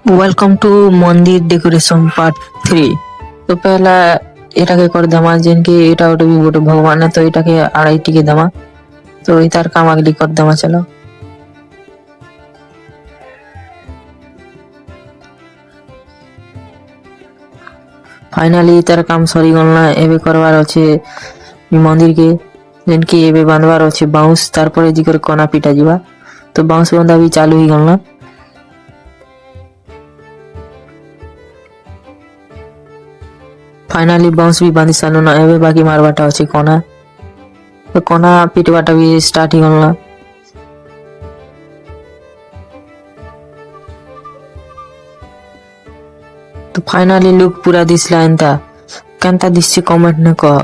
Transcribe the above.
Welcome to मंदिर decoration part 3। तो पहला এটাকে করে দেওয়া যেনকে এটা ওটা भी গোটে ভগবান তো এটাকে আড়াইটিকে দেওয়া তো এটার কাম আগলি করে দেওয়া চলো। ফাইনালি তার কাম সরি গলা এবে করবার আছে মন্দির কে যেনকে এবে বাঁধবার আছে বাউন্স তারপরে জি করে কোনা পিটা ଯିବା তো বাউন্স বাঁধা भी চালু হই গলা। फाइनाली बाउंस भी बांधी सानु ना एबे बाकी मारबाटा अछि कोना तो कोना पिटबाटा भी स्टार्ट ही गला। तो फाइनाली लुक पूरा दिसला एंता केनता दिसछि कमेंट न कह।